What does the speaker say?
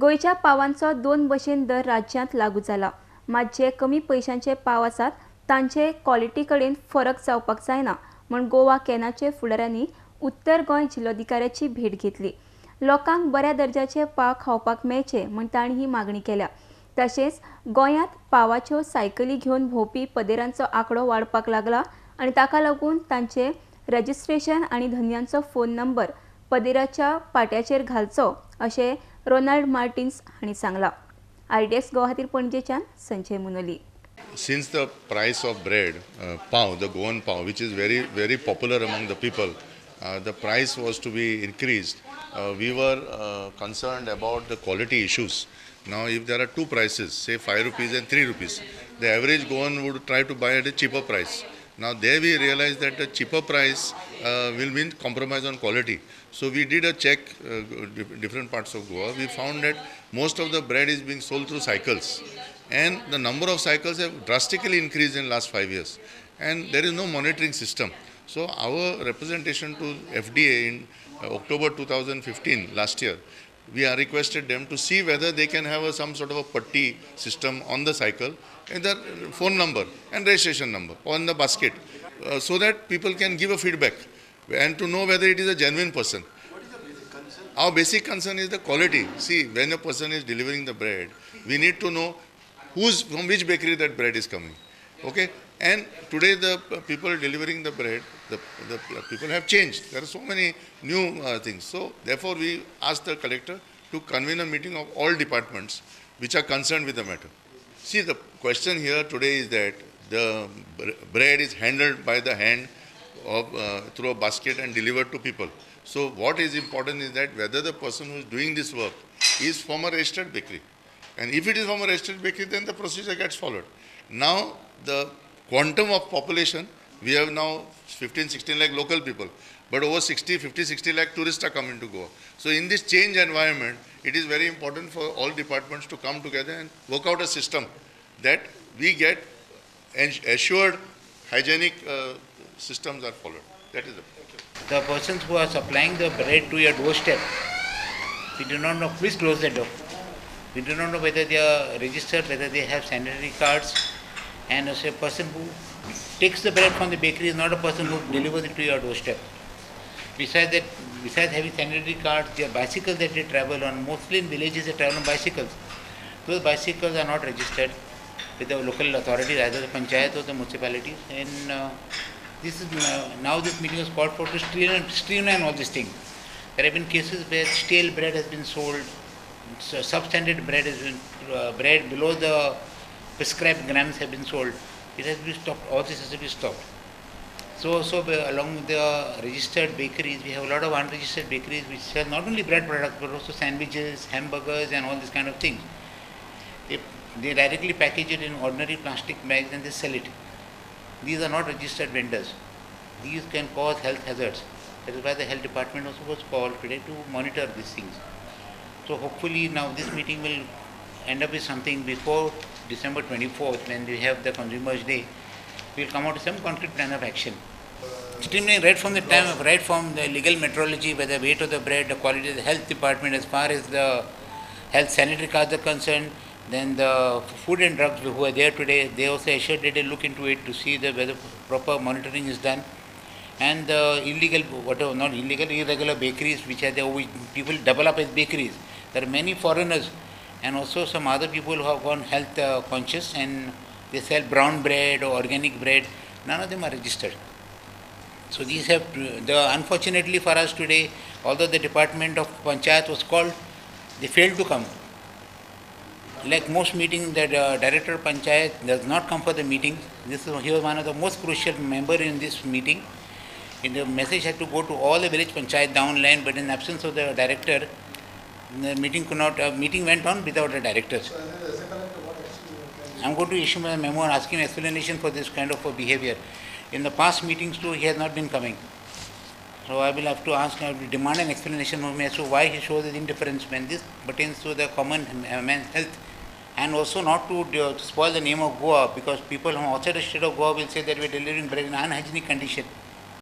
गोयच्या पावांचो दोन भशेन दर राज्यांत लागू जाला, मात जे कमी पयशांचे पाव आसात तांचे क्वॉलिटी कडेन फरक जावपाक जायना म्हूण गोवा कॅनाचे फुडाऱ्यांनी उत्तर गोंय जिल्लोधिकाऱ्याची भेट घेतली. लोकांक बऱ्या दर्जाचे पाव खावपाक मेळचे म्हूण तांणी ही मागणी केल्या. तशेंच गोंयांत पावाच्यो सायकली घेवन भोंवपी पदेरांचो आंकडो वाडपाक लागला आनी ताका लागून तांचे रजिस्ट्रेशन आनी धंद्यांचो फोन नंबर पदेराच्या पाट्याचेर घालचो अशें रोनाल्ड मार्टिन्स हांणी सांगलां. RDX गोवा खातीर पणजेच्यान Sanjay मुनोली. Since the price of bread, pav, the Goan pav, which is very popular among the people, the price was to be increased. We were concerned about the quality issues. Now, if there are two prices, say 5 rupees and 3 rupees, the average Goan would try to buy at a cheaper price. Now, there we realized that the cheaper price will mean compromise on quality. So, we did a check, different parts of Goa. We found that most of the bread is being sold through cycles. And the number of cycles have drastically increased in the last 5 years. And there is no monitoring system. So our representation to FDA in October 2015, last year, we are requested them to see whether they can have some sort of a patti system on the cycle, and the phone number and registration number on the basket, so that people can give a feedback and to know whether it is a genuine person. Our basic concern is the quality. See, when a person is delivering the bread, we need to know from which bakery that bread is coming. Okay? And today the people delivering the bread, the people have changed. There are so many new things. So therefore we asked the collector to convene a meeting of all departments which are concerned with the matter. See, the question here today is that the bread is handled by the hand of, through a basket and delivered to people. So what is important is that whether the person who is doing this work is from a registered bakery. And if it is from a registered bakery, then the procedure gets followed. Now, the quantum of population, we have now 15-16 lakh local people, but over 50-60 lakh tourists are coming to Goa. So in this change environment, it is very important for all departments to come together and work out a system that we get assured hygienic systems are followed. That is the persons who are supplying the bread to your doorstep. We do not know, please close the door. We do not know whether they are registered, whether they have sanitary cards, and as a person who takes the bread from the bakery is not a person who delivers it to your doorstep. Besides having sanitary cards, their bicycles that they travel on, mostly in villages they travel on bicycles. Those bicycles are not registered with the local authorities, either the panchayat or the municipalities. And this is now this meeting is called for to streamline all these things. There have been cases where stale bread has been sold. So substandard bread has been bread below the prescribed grams have been sold. It has been stopped. All this has to be stopped. So along with the registered bakeries, we have a lot of unregistered bakeries which sell not only bread products but also sandwiches, hamburgers, and all these kind of things. They directly package it in ordinary plastic bags and they sell it. These are not registered vendors. These can cause health hazards. That is why the health department also was called today to monitor these things. So hopefully now this meeting will end up with something before December 24th, when we have the Consumers Day. We will come out with some concrete plan of action. Streamlining right from the legal metrology, whether weight of the bread, the quality of the health department as far as the health sanitary cards are concerned, then the food and drugs who are there today, they also assured that they look into it to see whether proper monitoring is done. And the irregular bakeries which are there, which people double up as bakeries. There are many foreigners and also some other people who have gone health conscious and they sell brown bread or organic bread. None of them are registered. So these have, unfortunately for us today, although the department of Panchayat was called, they failed to come. Like most meetings, the director of Panchayat does not come for the meetings. He was one of the most crucial members in this meeting. And the message had to go to all the village Panchayat downline, but in absence of the director, the meeting went on without the directors. I am going to issue a memo asking explanation for this kind of behavior. In the past meetings too, he has not been coming. So I will have to ask, demand an explanation from him as to why he shows his indifference when this pertains to the common man's health, and also not to spoil the name of Goa, because people from outside the state of Goa will say that we are delivering bread in unhygienic condition.